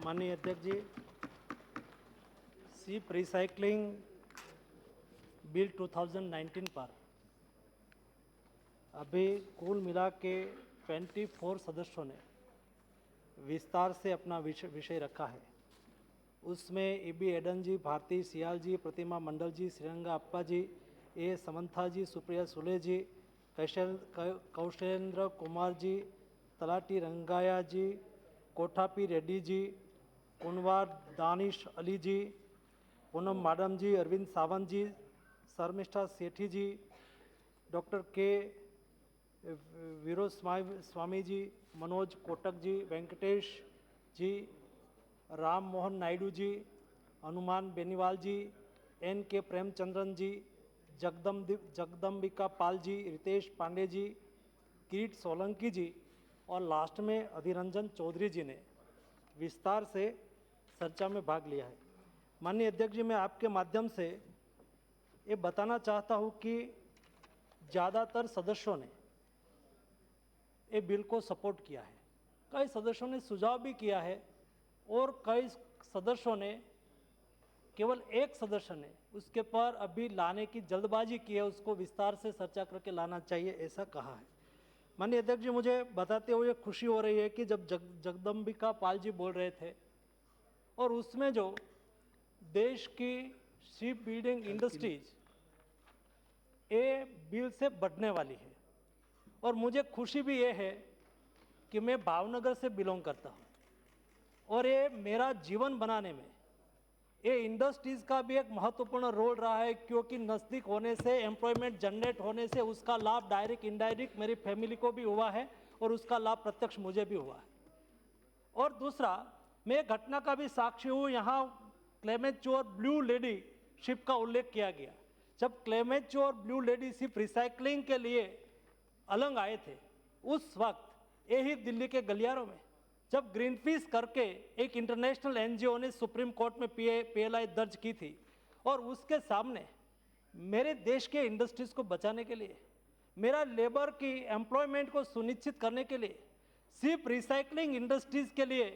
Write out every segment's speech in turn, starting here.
माननीय अध्यक्ष जी, ship recycling bill 2019 पर अभी कुल मिला के 24 सदस्यों ने विस्तार से अपना विषय रखा है। उसमें EB Eden ji, Bharti Shiyal ji, Pratima Mondal ji, Shrirang Appa ji, A Samantha ji, Supriya Sule ji, Kaushalendra Kumar ji, Talari Rangaiah ji, Kothapi Reddy ji, Kunwar Danish Ali ji, Poonam Maadam ji, Arvind Sawant ji, Sharmistha Sethi ji, doctor K वीरो स्वामी जी, मनोज कोटक जी, वेंकटेश जी, राम मोहन नायडू जी, हनुमान बेनीवाल जी, NK प्रेमचंद्रन जी, जगदम्बिका पाल जी, रितेश पांडे जी, किरीट सोलंकी जी और लास्ट में अधिरंजन चौधरी जी ने विस्तार से चर्चा में भाग लिया है। माननीय अध्यक्ष जी, मैं आपके माध्यम से ये बताना चाहता हूँ कि ज़्यादातर सदस्यों ने ये बिल को सपोर्ट किया है, कई सदस्यों ने सुझाव भी किया है और कई सदस्यों ने, केवल एक सदस्य ने उसके पर अभी लाने की जल्दबाजी की है, उसको विस्तार से चर्चा करके लाना चाहिए, ऐसा कहा है। माननीय अध्यक्ष जी, मुझे बताते हुए खुशी हो रही है कि जब जगदम्बिका पाल जी बोल रहे थे और उसमें जो देश की शिप बिल्डिंग इंडस्ट्रीज ये बिल से बढ़ने वाली है और मुझे खुशी भी ये है कि मैं भावनगर से बिलोंग करता हूँ और ये मेरा जीवन बनाने में ये इंडस्ट्रीज़ का भी एक महत्वपूर्ण रोल रहा है, क्योंकि नज़दीक होने से, एम्प्लॉयमेंट जनरेट होने से उसका लाभ डायरेक्ट इनडायरेक्ट मेरी फैमिली को भी हुआ है और उसका लाभ प्रत्यक्ष मुझे भी हुआ है। और दूसरा, मैं एक घटना का भी साक्षी हूँ। यहाँ क्लेमेचो और ब्लू लेडी शिप का उल्लेख किया गया। जब क्लेमेचो और ब्लू लेडी शिप रिसाइकलिंग के लिए अलंग आए थे, उस वक्त यही दिल्ली के गलियारों में जब ग्रीनपीस करके एक इंटरनेशनल NGO ने सुप्रीम कोर्ट में PLI दर्ज की थी और उसके सामने मेरे देश के इंडस्ट्रीज को बचाने के लिए, मेरा लेबर की एम्प्लॉयमेंट को सुनिश्चित करने के लिए, शिप रिसाइकलिंग इंडस्ट्रीज के लिए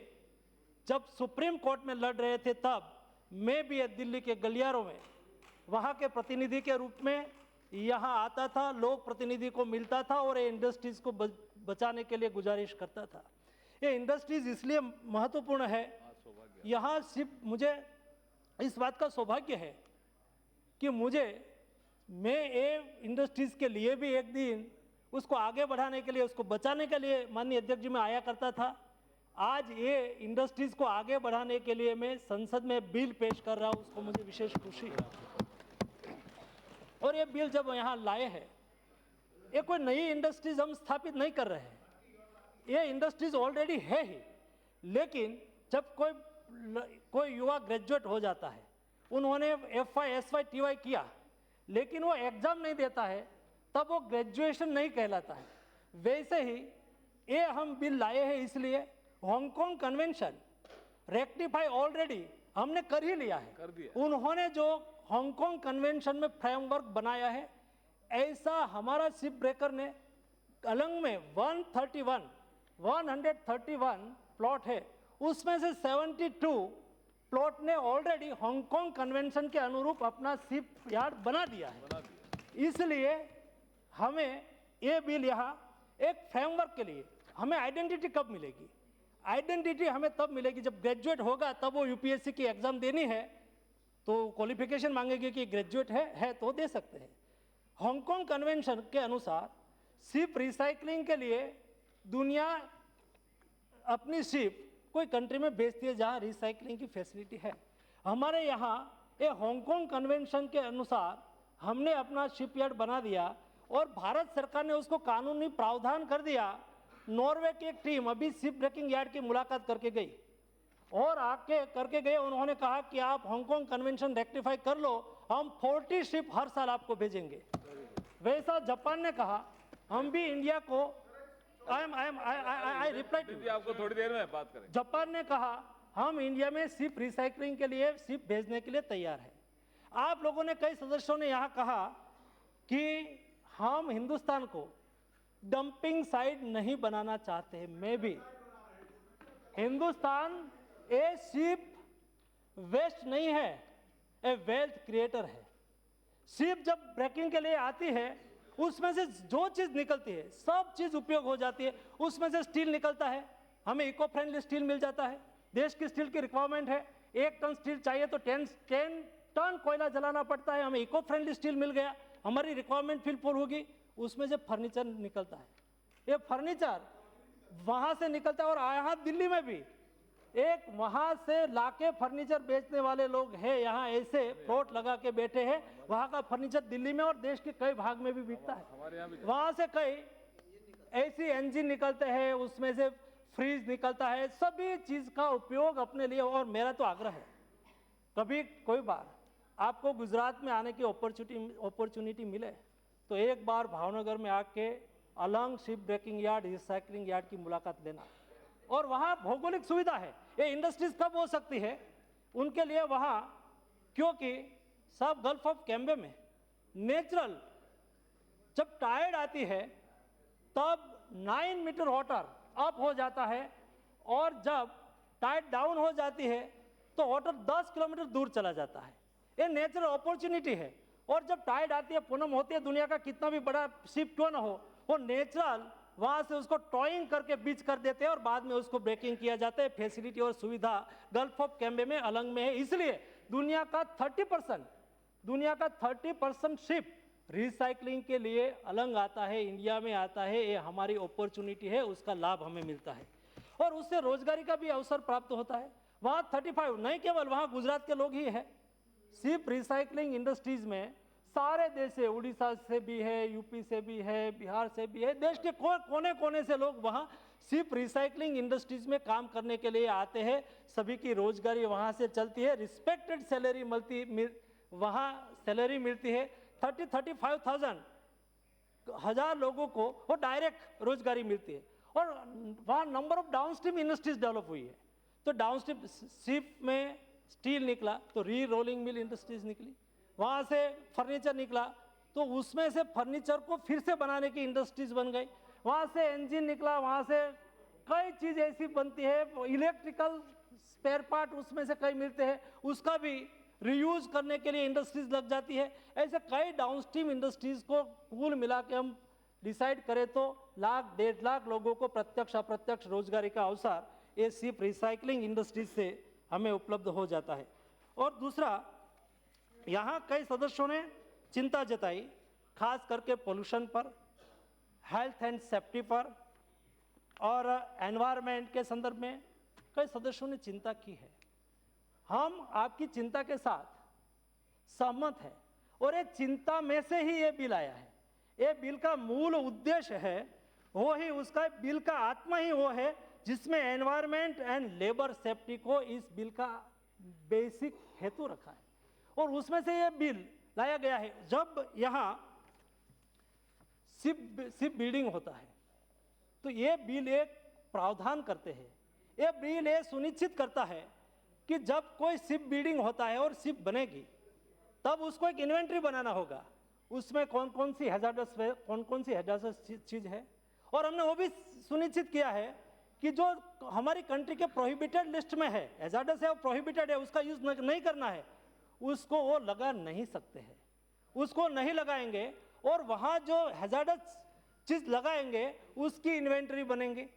जब सुप्रीम कोर्ट में लड़ रहे थे, तब मैं भी दिल्ली के गलियारों में वहाँ के प्रतिनिधि के रूप में यहाँ आता था, लोक प्रतिनिधि को मिलता था और ये इंडस्ट्रीज को बचाने के लिए गुजारिश करता था। ये इंडस्ट्रीज इसलिए महत्वपूर्ण है, यहाँ सिर्फ मुझे इस बात का सौभाग्य है कि मैं ये इंडस्ट्रीज के लिए भी एक दिन उसको आगे बढ़ाने के लिए, उसको बचाने के लिए माननीय अध्यक्ष जी में आया करता था। आज ये इंडस्ट्रीज को आगे बढ़ाने के लिए मैं संसद में बिल पेश कर रहा हूँ, उसको मुझे विशेष खुशी है। और ये बिल जब यहाँ लाए हैं, ये कोई नई इंडस्ट्रीज हम स्थापित नहीं कर रहे हैं, ये इंडस्ट्रीज ऑलरेडी है ही। लेकिन जब कोई युवा ग्रेजुएट हो जाता है, उन्होंने FY SY TY किया लेकिन वो एग्जाम नहीं देता है, तब वो ग्रेजुएशन नहीं कहलाता है। वैसे ही ये हम बिल लाए हैं, इसलिए हांगकांग कन्वेंशन रेक्टिफाई ऑलरेडी हमने कर ही लिया है। उन्होंने जो हांगकांग कन्वेंशन में फ्रेमवर्क बनाया है, ऐसा हमारा शिप ब्रेकर ने अलंग में 131 प्लॉट है, उसमें से 72 प्लॉट ने ऑलरेडी हांगकांग कन्वेंशन के अनुरूप अपना शिप यार्ड बना दिया है। इसलिए हमें ये बिल यहाँ एक फ्रेमवर्क के लिए, हमें आइडेंटिटी कब मिलेगी? आइडेंटिटी हमें तब मिलेगी जब ग्रेजुएट होगा, तब वो UPSC की एग्जाम देनी है तो क्वालिफिकेशन मांगेगी कि ग्रेजुएट है तो दे सकते हैं। हांगकांग कन्वेंशन के अनुसार शिप रिसाइकलिंग के लिए दुनिया अपनी शिप कोई कंट्री में भेजती है जहां रिसाइकलिंग की फैसिलिटी है। हमारे यहाँ ये हांगकांग कन्वेंशन के अनुसार हमने अपना शिपयार्ड बना दिया और भारत सरकार ने उसको कानूनी प्रावधान कर दिया। नॉर्वे की एक टीम अभी शिप ब्रेकिंग यार्ड की मुलाकात करके गई और आके करके गए, उन्होंने कहा कि आप हांगकांग कन्वेंशन रेक्टिफाई कर लो, हम 40 शिप हर साल आपको भेजेंगे। वैसा जापान ने कहा, हम भी इंडिया को आई रिप्लाई आपको थोड़ी देर में बात करें। जापान ने कहा हम इंडिया में शिप रिसाइकलिंग के लिए शिप भेजने के लिए तैयार है। आप लोगों ने, कई सदस्यों ने यहाँ कहा कि हम हिंदुस्तान को डंपिंग साइट नहीं बनाना चाहते हैं। मैं भी, हिंदुस्तान ए शिप वेस्ट नहीं है, ए वेल्थ क्रिएटर है। शिप जब ब्रेकिंग के लिए आती है, उसमें से जो चीज निकलती है सब चीज उपयोग हो जाती है। उसमें से स्टील निकलता है, हमें इको फ्रेंडली स्टील मिल जाता है। देश की स्टील की रिक्वायरमेंट है, 1 टन स्टील चाहिए तो 10 टन कोयला जलाना पड़ता है। हमें इको फ्रेंडली स्टील मिल गया, हमारी रिक्वायरमेंट फुल होगी। उसमें से फर्नीचर निकलता है, ये फर्नीचर वहां से निकलता है। और यहाँ दिल्ली में भी एक वहां से लाके फर्नीचर बेचने वाले लोग हैं, यहाँ ऐसे प्लॉट लगा के बैठे हैं। वहां का फर्नीचर दिल्ली में और देश के कई भाग में भी बिकता है। वहां से कई ऐसी इंजन निकलते हैं, उसमें से फ्रीज निकलता है, सभी चीज का उपयोग अपने लिए। और मेरा तो आग्रह है, कभी कोई बार आपको गुजरात में आने की अपॉर्चुनिटी मिले तो एक बार भावनगर में आके Alang ship breaking yard, recycling yard की मुलाकात लेना। और वहाँ भौगोलिक सुविधा है, ये इंडस्ट्रीज कब हो सकती है उनके लिए वहाँ, क्योंकि सब गल्फ ऑफ कैम्बे में नेचुरल जब टाइड आती है तब 9 मीटर वाटर अप हो जाता है, और जब टाइड डाउन हो जाती है तो वाटर 10 किलोमीटर दूर चला जाता है। ये नेचुरल अपॉर्चुनिटी है। और जब टाइड आती है, पूनम होती है, दुनिया का कितना भी बड़ा शिप क्यों ना हो, वो नेचुरल वहां से उसको टॉइंग करके बीच कर देते हैं और बाद में उसको ब्रेकिंग किया जाता है। फैसिलिटी और सुविधा गल्फ ऑफ कैम्बे में अलंग में है। इसलिए दुनिया का 30% शिप रिसाइकलिंग के लिए अलंग आता है, इंडिया में आता है। ये हमारी अपॉर्चुनिटी है, उसका लाभ हमें मिलता है और उससे रोजगारी का भी अवसर प्राप्त होता है। वहाँ 35 नहीं केवल वहाँ गुजरात के लोग ही है, शिप रिसाइकलिंग इंडस्ट्रीज में सारे देश से, उड़ीसा से भी है, यूपी से भी है, बिहार से भी है, देश के कोने कोने से लोग वहाँ शिप रिसाइकलिंग इंडस्ट्रीज में काम करने के लिए आते हैं। सभी की रोजगारी वहाँ से चलती है, रिस्पेक्टेड सैलरी वहाँ सैलरी मिलती है। 30-35,000 लोगों को वो डायरेक्ट रोजगारी मिलती है। और वहाँ number of downstream industries develop हुई है। तो डाउनस्ट्रीम शिप में स्टील निकला तो री रोलिंग मिल इंडस्ट्रीज निकली, वहाँ से फर्नीचर निकला तो उसमें से फर्नीचर को फिर से बनाने की इंडस्ट्रीज बन गई। वहाँ से इंजन निकला, वहाँ से कई चीज़ ऐसी बनती है, इलेक्ट्रिकल स्पेयर पार्ट उसमें से कई मिलते हैं, उसका भी रीयूज करने के लिए इंडस्ट्रीज लग जाती है। ऐसे कई डाउनस्ट्रीम इंडस्ट्रीज को कुल मिला के हम डिसाइड करें तो 1-1.5 लाख लोगों को प्रत्यक्ष अप्रत्यक्ष रोजगारी का अवसर ये शिप रिसाइकलिंग इंडस्ट्रीज से हमें उपलब्ध हो जाता है। और दूसरा, यहाँ कई सदस्यों ने चिंता जताई, खास करके पोल्यूशन पर, हेल्थ एंड सेफ्टी पर और एनवायरनमेंट के संदर्भ में कई सदस्यों ने चिंता की है। हम आपकी चिंता के साथ सहमत हैं और ये चिंता में से ही ये बिल आया है। ये बिल का मूल उद्देश्य है, वो ही उसका बिल का आत्मा ही वो है जिसमें एनवायरनमेंट एंड लेबर सेफ्टी को इस बिल का बेसिक हेतु रखा है और उसमें से ये बिल लाया गया है। जब यहाँ शिप बिल्डिंग होता है तो ये बिल एक प्रावधान करते हैं, ये बिल ये सुनिश्चित करता है कि जब कोई शिप बिल्डिंग होता है और शिप बनेगी तब उसको एक इन्वेंट्री बनाना होगा, उसमें कौन कौन सी हैजार्डस चीज है। और हमने वो भी सुनिश्चित किया है कि जो हमारी कंट्री के प्रोहिबिटेड लिस्ट में है, हैजार्डस है, वो प्रोहिबिटेड है, उसका यूज नहीं करना है, उसको वो लगा नहीं सकते हैं, उसको नहीं लगाएंगे। और वहाँ जो हैजार्डस चीज लगाएंगे उसकी इन्वेंट्री बनेंगे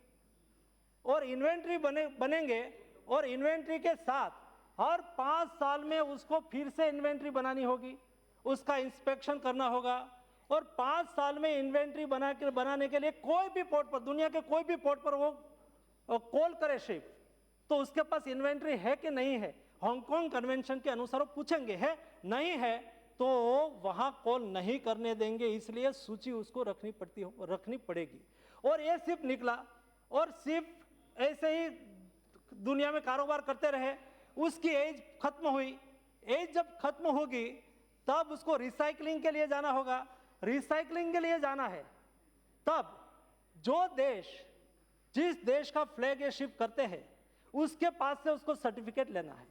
और इन्वेंट्री बनेंगे और इन्वेंट्री के साथ हर 5 साल में उसको फिर से इन्वेंट्री बनानी होगी, उसका इंस्पेक्शन करना होगा। और 5 साल में इन्वेंट्री बनाने के लिए कोई भी पोर्ट पर, दुनिया के कोई भी पोर्ट पर वो कॉल करे शिप तो उसके पास इन्वेंट्री है कि नहीं है, हांगकांग कन्वेंशन के अनुसार वो पूछेंगे, है नहीं है तो वहाँ कॉल नहीं करने देंगे, इसलिए सूची उसको रखनी पड़ेगी। और ये शिप निकला और शिप ऐसे ही दुनिया में कारोबार करते रहे, उसकी एज खत्म हुई, एज जब खत्म होगी तब उसको रिसाइकलिंग के लिए जाना होगा। रिसाइकलिंग के लिए जाना है तब जो देश, जिस देश का फ्लैग ये शिप करते हैं उसके पास से उसको सर्टिफिकेट लेना है,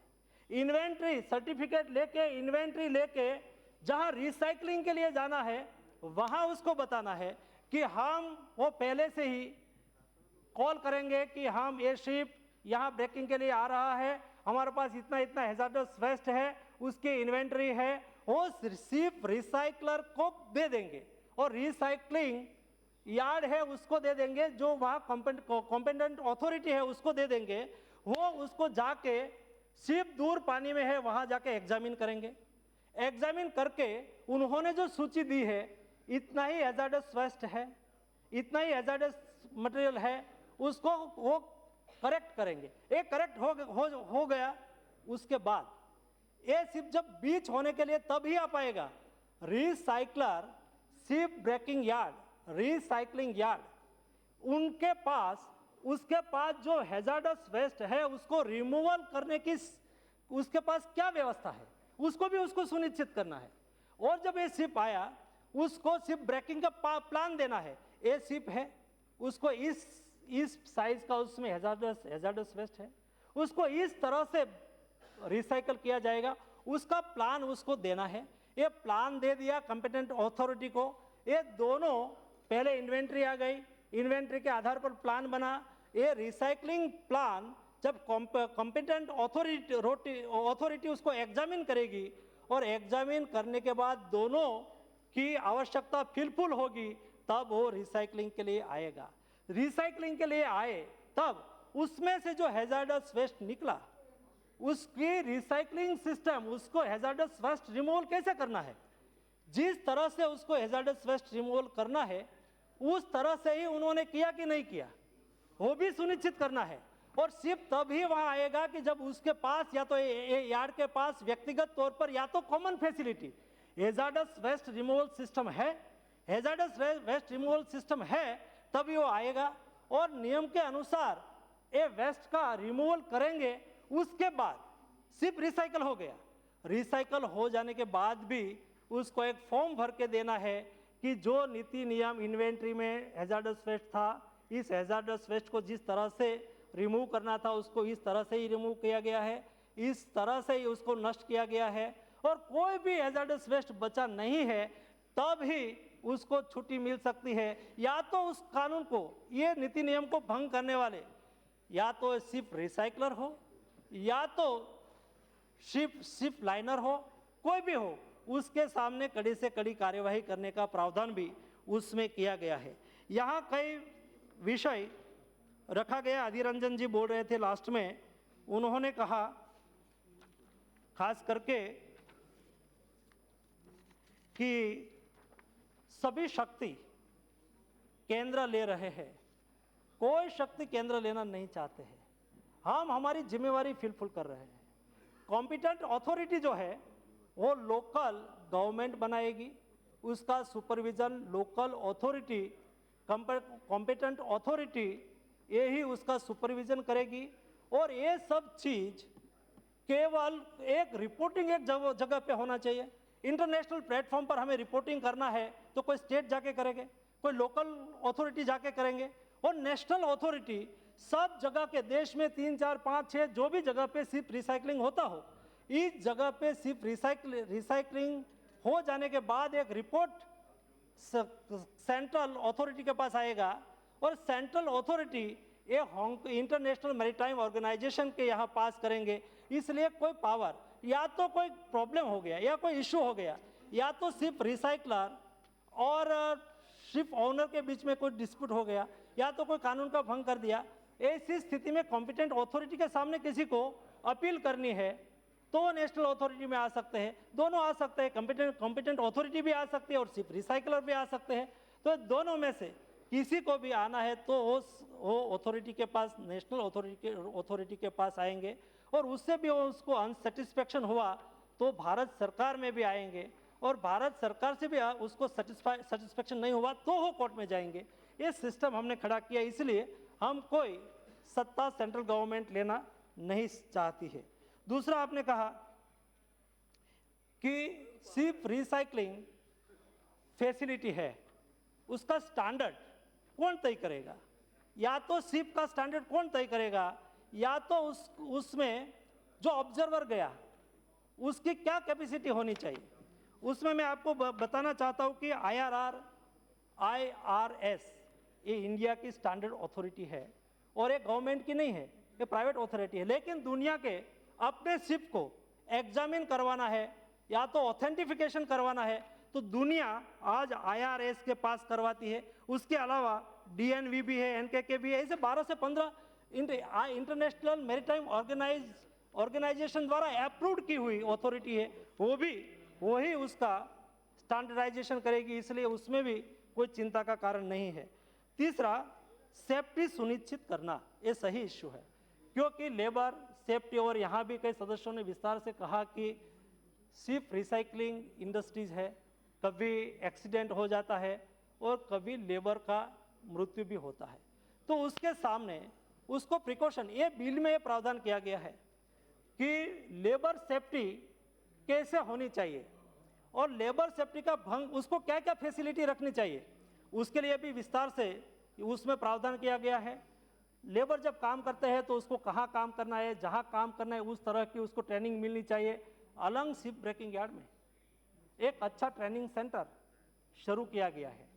इन्वेंट्री सर्टिफिकेट लेके, इन्वेंट्री लेके जहां रिसाइकलिंग के लिए जाना है वहां उसको बताना है कि हम वो पहले से ही कॉल करेंगे कि हम ये शिप यहाँ ब्रेकिंग के लिए आ रहा है, हमारे पास इतना इतना हैजार्डस वेस्ट है, उसकी इन्वेंटरी है, वो सिर्फ रिसाइकलर को दे देंगे और रिसाइकलिंग यार्ड है उसको दे देंगे, जो वहाँ कॉम्पिटेंट अथॉरिटी है उसको दे देंगे, वो उसको जाके सिर्फ दूर पानी में है वहाँ जाके एग्जामिन करेंगे। एग्जामिन करके उन्होंने जो सूची दी है, इतना ही हैजार्डस वेस्ट है, इतना ही हैजार्डस मटेरियल है, उसको वो करेक्ट करेंगे। एक करेक्ट हो गया, उसके बाद ये सिर्फ जब बीच होने के लिए तभी आ पाएगा। रिसाइकलर, सिर्फ ब्रेकिंग यार्ड, रिसाइकलिंग यार्ड, उनके पास उसके पास जो हैजार्डस वेस्ट है उसको रिमूवल करने की उसके पास क्या व्यवस्था है, उसको भी उसको सुनिश्चित करना है। और जब ये शिप आया, उसको सिर्फ ब्रेकिंग का प्लान देना है। ये शिप है, उसको इस साइज का उसमें हैजार्डस वेस्ट है, उसको इस तरह से रिसाइकल किया जाएगा, उसका प्लान उसको देना है। ये प्लान दे दिया कॉम्पिटेंट अथॉरिटी को। ये दोनों पहले इन्वेंट्री आ गई, इन्वेंट्री के आधार पर प्लान बना। ये रिसाइकलिंग प्लान जब कॉम्पिटेंट अथॉरिटी उसको एग्जामिन करेगी और एग्जामिन करने के बाद दोनों की आवश्यकता फिलफुल होगी, तब वो रिसाइकलिंग के लिए आएगा। रिसाइकलिंग के लिए आए तब उसमें से जो हैजार्डस वेस्ट निकला, उसकी रिसाइकलिंग सिस्टम उसको हैजार्डस वेस्ट रिमूवल कैसे करना है, जिस तरह से उसको हैजार्डस वेस्ट रिमूवल करना है उस तरह से ही उन्होंने किया कि नहीं किया, वो भी सुनिश्चित करना है। और सिर्फ तभी वहां आएगा कि जब उसके पास या तो यार्ड के पास व्यक्तिगत तौर पर या तो common facility hazardous waste removal system है, हैजार्डस वेस्ट रिमूवल सिस्टम है, तभी वो आएगा और नियम के अनुसार ये वेस्ट का रिमूवल करेंगे। उसके बाद सिर्फ रिसाइकल हो गया। रिसाइकल हो जाने के बाद भी उसको एक फॉर्म भर के देना है कि जो नीति नियम इन्वेंट्री में हैजार्डस वेस्ट था, इस हैजार्डस वेस्ट को जिस तरह से रिमूव करना था उसको इस तरह से ही रिमूव किया गया है, इस तरह से ही उसको नष्ट किया गया है, और कोई भी हैजार्डस वेस्ट बचा नहीं है, तब ही उसको छुट्टी मिल सकती है। या तो उस कानून को, ये नीति नियम को भंग करने वाले या तो सिर्फ रिसाइकलर हो या तो शिप लाइनर हो, कोई भी हो, उसके सामने कड़ी से कड़ी कार्यवाही करने का प्रावधान भी उसमें किया गया है। यहाँ कई विषय रखा गया। अधीर रंजन जी बोल रहे थे लास्ट में, उन्होंने कहा खास करके कि सभी शक्ति केंद्र ले रहे हैं, कोई शक्ति केंद्र लेना नहीं चाहते हैं, हम हमारी जिम्मेवारी फुलफिल कर रहे हैं। कॉम्पिटेंट अथॉरिटी जो है वो लोकल गवर्नमेंट बनाएगी, उसका supervision local authority, competent authority ये ही उसका सुपरविजन करेगी। और ये सब चीज केवल एक रिपोर्टिंग एक जगह पे होना चाहिए। इंटरनेशनल प्लेटफॉर्म पर हमें रिपोर्टिंग करना है तो कोई स्टेट जाके करेंगे, कोई लोकल अथॉरिटी जाके करेंगे, और नेशनल अथॉरिटी सब जगह के देश में 3, 4, 5, 6 जो भी जगह पे सिर्फ रिसाइकलिंग होता हो, इस जगह पे सिर्फ रिसाइकलिंग हो जाने के बाद एक रिपोर्ट सेंट्रल अथॉरिटी के पास आएगा, और सेंट्रल अथॉरिटी ये इंटरनेशनल मैरीटाइम ऑर्गेनाइजेशन के यहाँ पास करेंगे। इसलिए कोई पावर, या तो कोई प्रॉब्लम हो गया या कोई इशू हो गया, या तो सिर्फ रिसाइकलर और शिप ओनर के बीच में कोई डिस्प्यूट हो गया, या तो कोई कानून का भंग कर दिया, ऐसी स्थिति में कॉम्पिटेंट अथॉरिटी के सामने किसी को अपील करनी है तो नेशनल अथॉरिटी में आ सकते हैं, दोनों आ सकते हैं, कॉम्पिटेंट अथॉरिटी भी आ सकती है और सिर्फ रिसाइकलर भी आ सकते हैं। तो दोनों में से किसी को भी आना है तो वो अथॉरिटी के पास, नेशनल अथॉरिटी के पास आएंगे, और उससे भी उसको अनसेटिस्फैक्शन हुआ तो भारत सरकार में भी आएंगे, और भारत सरकार से भी उसको सेटिस्फैक्शन नहीं हुआ तो वो कोर्ट में जाएंगे। ये सिस्टम हमने खड़ा किया, इसलिए हम कोई सत्ता सेंट्रल गवर्नमेंट लेना नहीं चाहती है। दूसरा, आपने कहा कि सिर्फ रिसाइकलिंग फैसिलिटी है, उसका स्टैंडर्ड कौन तय करेगा? या तो सिप का स्टैंडर्ड कौन तय करेगा, या तो उसमें जो ऑब्जर्वर गया उसकी क्या कैपेसिटी होनी चाहिए। उसमें मैं आपको बताना चाहता हूं कि IRS ये इंडिया की स्टैंडर्ड अथॉरिटी है और ये गवर्नमेंट की नहीं है, ये प्राइवेट ऑथोरिटी है, लेकिन दुनिया के अपने शिप को एग्जामिन करवाना है या तो ऑथेंटिफिकेशन करवाना है तो दुनिया आज IRS के पास करवाती है। उसके अलावा DNV भी है, NKK भी है, ऐसे 12 से 15 इंटरनेशनल मैरीटाइम ऑर्गेनाइजेशन द्वारा अप्रूव्ड की हुई अथॉरिटी है, वो भी वही उसका स्टैंडर्डाइजेशन करेगी, इसलिए उसमें भी कोई चिंता का कारण नहीं है। तीसरा, सेफ्टी सुनिश्चित करना, ये सही इश्यू है, क्योंकि लेबर सेफ्टी, और यहाँ भी कई सदस्यों ने विस्तार से कहा कि सिर्फ रिसाइकलिंग इंडस्ट्रीज है, कभी एक्सीडेंट हो जाता है और कभी लेबर का मृत्यु भी होता है, तो उसके सामने उसको प्रिकॉशन, ये बिल में ये प्रावधान किया गया है कि लेबर सेफ्टी कैसे होनी चाहिए और लेबर सेफ्टी का भंग, उसको क्या क्या फैसिलिटी रखनी चाहिए, उसके लिए भी विस्तार से उसमें प्रावधान किया गया है। लेबर जब काम करते हैं तो उसको कहाँ काम करना है, जहाँ काम करना है उस तरह की उसको ट्रेनिंग मिलनी चाहिए। अलंग शिप ब्रेकिंग यार्ड में एक अच्छा ट्रेनिंग सेंटर शुरू किया गया है,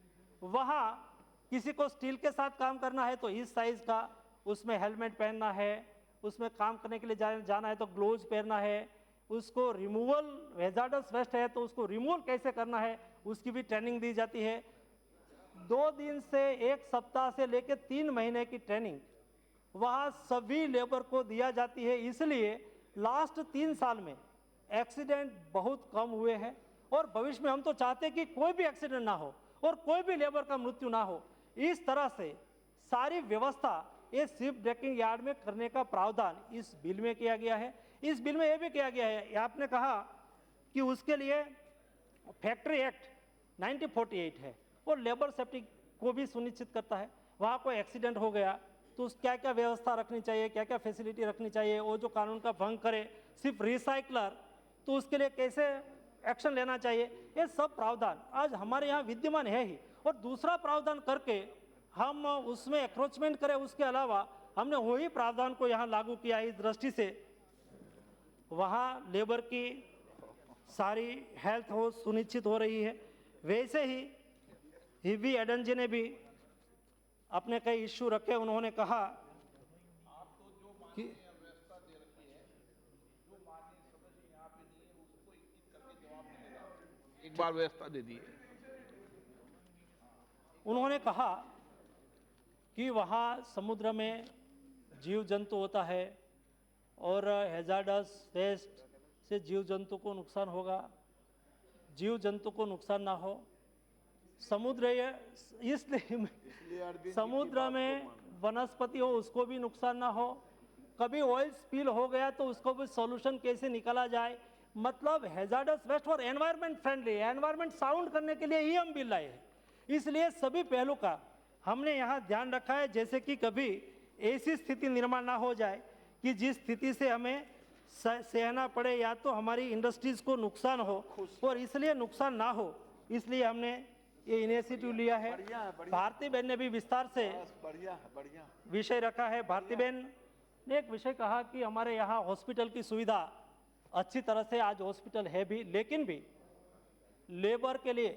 वहाँ किसी को स्टील के साथ काम करना है तो इस साइज़ का उसमें हेलमेट पहनना है, उसमें काम करने के लिए जाना है तो ग्लोव्स पहनना है, उसको रिमूवल, हैजार्डस वेस्ट है तो उसको रिमूवल कैसे करना है उसकी भी ट्रेनिंग दी जाती है। 2 दिन से 1 सप्ताह से लेकर 3 महीने की ट्रेनिंग वहाँ सभी लेबर को दिया जाती है, इसलिए लास्ट 3 साल में एक्सीडेंट बहुत कम हुए हैं और भविष्य में हम तो चाहते हैं कि कोई भी एक्सीडेंट ना हो और कोई भी लेबर का मृत्यु ना हो। इस तरह से सारी व्यवस्था ये शिप ब्रेकिंग यार्ड में करने का प्रावधान इस बिल में किया गया है। इस बिल में यह भी किया गया है, आपने कहा कि उसके लिए फैक्ट्री एक्ट 1948 है और लेबर सेफ्टी को भी सुनिश्चित करता है। वहाँ कोई एक्सीडेंट हो गया तो उस क्या क्या व्यवस्था रखनी चाहिए, क्या क्या फैसिलिटी रखनी चाहिए, वो जो कानून का भंग करे सिर्फ रिसाइकलर तो उसके लिए कैसे एक्शन लेना चाहिए, ये सब प्रावधान आज हमारे यहाँ विद्यमान है ही। और दूसरा प्रावधान करके हम उसमें एक्रोचमेंट करें, उसके अलावा हमने वही प्रावधान को यहाँ लागू किया है। इस दृष्टि से वहाँ लेबर की सारी हेल्थ हो सुनिश्चित हो रही है। वैसे ही हिवी एडन जी ने भी अपने कई इश्यू रखे, उन्होंने कहा कि एक बार व्यवस्था दे दी। उन्होंने कहा कि वहाँ समुद्र में जीव जंतु होता है और हैजार्डस वेस्ट से जीव जंतु को नुकसान होगा, जीव जंतु को नुकसान ना हो। समुद्र इसलिए समुद्र में वनस्पति हो उसको भी नुकसान ना हो, कभी ऑयल स्पिल हो गया तो उसको भी सॉल्यूशन कैसे निकाला जाए, मतलब हैजार्डस वेस्ट और एनवायरनमेंट फ्रेंडली, एनवायरनमेंट साउंड करने के लिए ही हम बिल लाए हैं। इसलिए सभी पहलू का हमने यहाँ ध्यान रखा है, जैसे कि कभी ऐसी स्थिति निर्माण ना हो जाए कि जिस स्थिति से हमें सहना पड़े या तो हमारी इंडस्ट्रीज को नुकसान हो, और इसलिए नुकसान ना हो इसलिए हमने ये इनिशिएटिव लिया है। भारती बहन ने भी विस्तार से विषय रखा है। भारती बहन ने एक विषय कहा कि हमारे यहाँ हॉस्पिटल की सुविधा अच्छी तरह से आज हॉस्पिटल है भी, लेकिन भी लेबर के लिए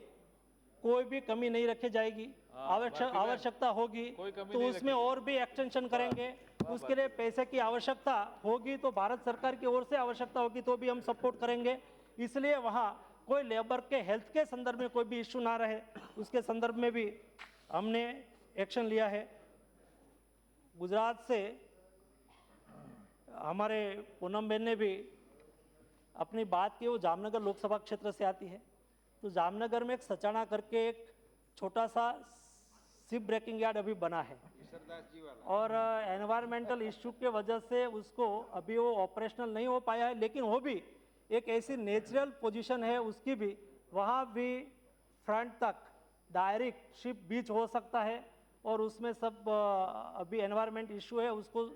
कोई भी कमी नहीं रखी जाएगी। आवश्यकता होगी तो उसमें और भी एक्सटेंशन करेंगे, उसके लिए पैसे की आवश्यकता होगी तो भारत सरकार की ओर से आवश्यकता होगी तो भी हम सपोर्ट करेंगे। इसलिए वहाँ कोई लेबर के हेल्थ के संदर्भ में कोई भी इश्यू ना रहे, उसके संदर्भ में भी हमने एक्शन लिया है। गुजरात से हमारे पूनम बहन ने भी अपनी बात की, वो जामनगर लोकसभा क्षेत्र से आती है, तो जामनगर में एक सचाना करके एक छोटा सा शिप ब्रेकिंग यार्ड अभी बना है और एनवायरमेंटल इश्यू के वजह से उसको अभी वो ऑपरेशनल नहीं हो पाया है, लेकिन वो भी एक ऐसी नेचुरल पोजीशन है उसकी भी, वहाँ भी फ्रंट तक डायरेक्ट शिप बीच हो सकता है और उसमें सब अभी एनवायरमेंट इशू है उसको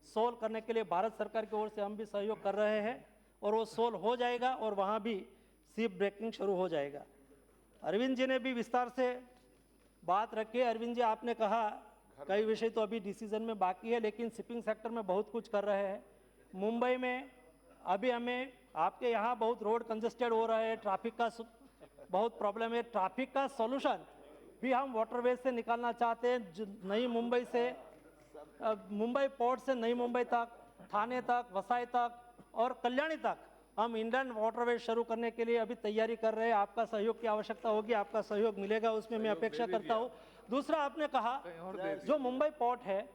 सोल्व करने के लिए भारत सरकार की ओर से हम भी सहयोग कर रहे हैं और वो सोल्व हो जाएगा और वहाँ भी शिप ब्रेकिंग शुरू हो जाएगा। अरविंद जी ने भी विस्तार से बात रखी है। अरविंद जी, आपने कहा कई विषय तो अभी डिसीजन में बाकी है, लेकिन शिपिंग सेक्टर में बहुत कुछ कर रहे हैं। मुंबई में अभी हमें आपके यहाँ बहुत रोड कंजेस्टेड हो रहा है, ट्रैफिक का बहुत प्रॉब्लम है, ट्रैफिक का सॉल्यूशन भी हम वाटरवेज से निकालना चाहते हैं। नई मुंबई से मुंबई पोर्ट से नई मुंबई तक, थाने तक, वसाई तक और कल्याणी तक हम इंडियन वाटरवे शुरू करने के लिए अभी तैयारी कर रहे हैं। आपका सहयोग की आवश्यकता होगी, आपका सहयोग मिलेगा, उसमें मैं अपेक्षा करता हूँ। दूसरा, आपने कहा जो मुंबई पोर्ट है,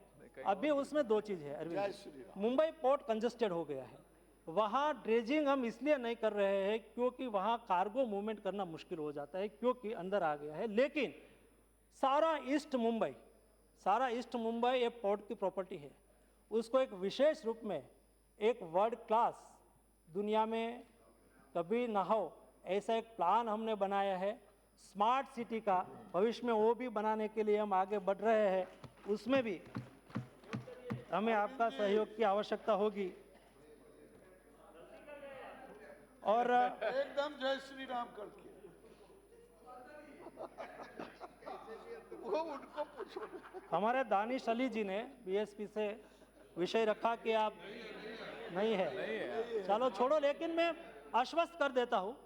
अभी उसमें दो चीज़ है अरविंद जी। मुंबई पोर्ट कंजस्टेड हो गया है, वहाँ ड्रेजिंग हम इसलिए नहीं कर रहे हैं क्योंकि वहाँ कार्गो मूवमेंट करना मुश्किल हो जाता है, क्योंकि अंदर आ गया है। लेकिन सारा ईस्ट मुंबई एक पोर्ट की प्रॉपर्टी है, उसको एक विशेष रूप में एक वर्ल्ड क्लास दुनिया में कभी ना हो ऐसा एक प्लान हमने बनाया है स्मार्ट सिटी का। भविष्य में वो भी बनाने के लिए हम आगे बढ़ रहे हैं, उसमें भी हमें आपका सहयोग की आवश्यकता होगी। और एकदम जय श्री राम करके वो उनको पूछो। हमारे दानिश अली जी ने बीएसपी से विषय रखा कि आप नहीं है, चलो छोड़ो, लेकिन मैं आश्वस्त कर देता हूँ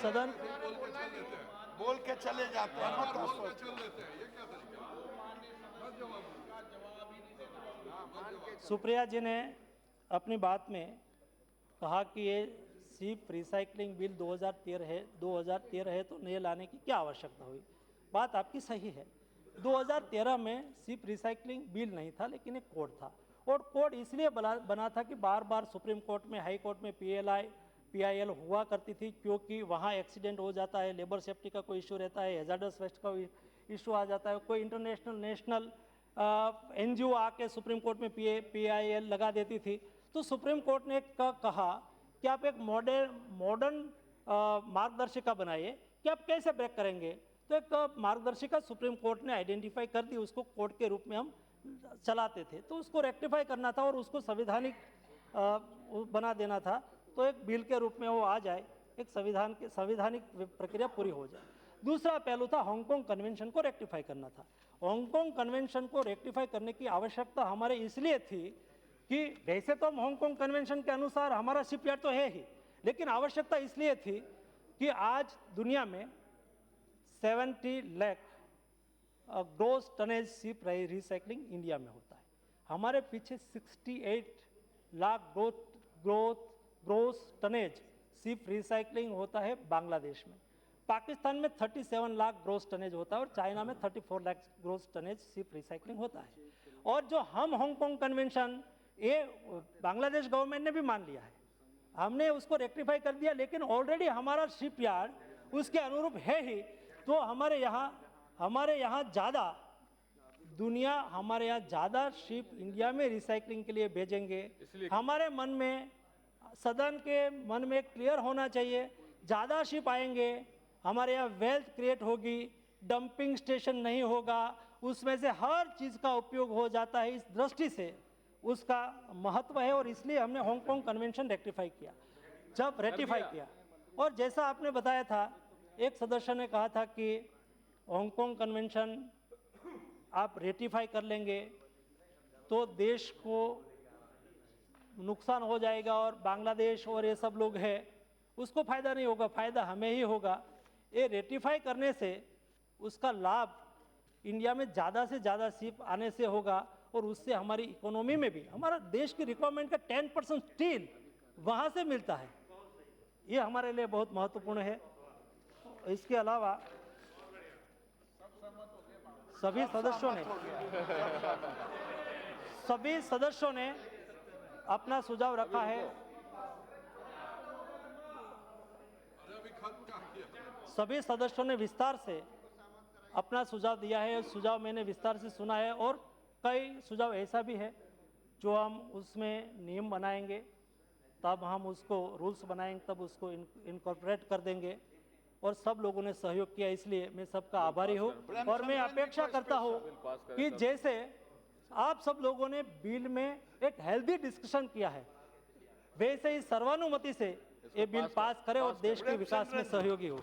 सदन बोल के चले जाते हैं। सुप्रिया जी ने अपनी बात में कहा कि ये सिर्फ रिसाइकलिंग बिल 2013 है तो नए लाने की क्या आवश्यकता हुई। बात आपकी सही है, 2013 में सिर्फ रिसाइकलिंग बिल नहीं था, लेकिन एक कोड था। और कोड इसलिए बना था कि बार बार सुप्रीम कोर्ट में, हाई कोर्ट में PIL हुआ करती थी, क्योंकि वहाँ एक्सीडेंट हो जाता है, लेबर सेफ्टी का कोई इशू रहता है, हैजार्डस वेस्ट का इशू आ जाता है, कोई इंटरनेशनल नेशनल NGO आके सुप्रीम कोर्ट में PIL लगा देती थी। तो सुप्रीम कोर्ट ने कहा कि आप एक मॉडर्न मार्गदर्शिका बनाइए कि आप कैसे ब्रेक करेंगे। तो एक मार्गदर्शिका सुप्रीम कोर्ट ने आइडेंटिफाई कर दी, उसको कोड के रूप में हम चलाते थे, तो उसको रेक्टिफाई करना था और उसको संवैधानिक बना देना था, तो एक बिल के रूप में वो आ जाए, एक संवैधानिक प्रक्रिया पूरी हो जाए। दूसरा पहलू था हांगकांग कन्वेंशन को रेक्टिफाई करना था। हांगकांग कन्वेंशन को रेक्टिफाई करने की आवश्यकता हमारे इसलिए थी कि वैसे तो हम हांगकांग कन्वेंशन के अनुसार हमारा शिपयार्ड तो है ही, लेकिन आवश्यकता इसलिए थी कि आज दुनिया में 70 lakh gross tonnage ship recycling India में होता है। हमारे पीछे 68 lakh gross tonnage ship recycling होता है बांग्लादेश में। पाकिस्तान में 37 लाख ग्रोस टनेज होता है और चाइना में 34 lakh gross tonnage ship recycling होता है। और जो हम हांगकांग कन्वेंशन, ये बांग्लादेश गवर्नमेंट ने भी मान लिया है, हमने उसको रेक्टिफाई कर दिया, लेकिन ऑलरेडी हमारा शिपयार्ड उसके अनुरूप है ही। तो हमारे यहाँ ज़्यादा शिप इंडिया में रिसाइकलिंग के लिए भेजेंगे। हमारे मन में, सदन के मन में क्लियर होना चाहिए, ज़्यादा शिप आएंगे, हमारे यहाँ वेल्थ क्रिएट होगी, डंपिंग स्टेशन नहीं होगा, उसमें से हर चीज़ का उपयोग हो जाता है। इस दृष्टि से उसका महत्व है और इसलिए हमने हांगकांग कन्वेंशन रेक्टिफाई किया। और जैसा आपने बताया था, एक सदस्य ने कहा था कि हांगकांग कन्वेंशन आप रेटिफाई कर लेंगे तो देश को नुकसान हो जाएगा और बांग्लादेश और ये सब लोग हैं उसको फ़ायदा नहीं होगा, फ़ायदा हमें ही होगा। ये रेटिफाई करने से उसका लाभ इंडिया में ज़्यादा से ज़्यादा शिप आने से होगा और उससे हमारी इकोनॉमी में भी, हमारा देश की रिक्वायरमेंट का 10% स्टील वहाँ से मिलता है, ये हमारे लिए बहुत महत्वपूर्ण है। इसके अलावा सभी सदस्यों ने अपना सुझाव रखा है। सभी सदस्यों ने विस्तार से अपना सुझाव दिया है, सुझाव मैंने विस्तार से सुना है और कई सुझाव ऐसा भी है जो हम उसमें नियम बनाएंगे, तब हम उसको रूल्स बनाएंगे, तब उसको इनकॉर्पोरेट कर देंगे और सब लोगों ने सहयोग किया, इसलिए मैं सबका आभारी हूँ। और मैं अपेक्षा करता हूँ कि जैसे आप सब लोगों ने बिल में एक हेल्दी डिस्कशन किया है, वैसे ही सर्वानुमति से ये बिल पास करें और देश के विकास में सहयोगी हो।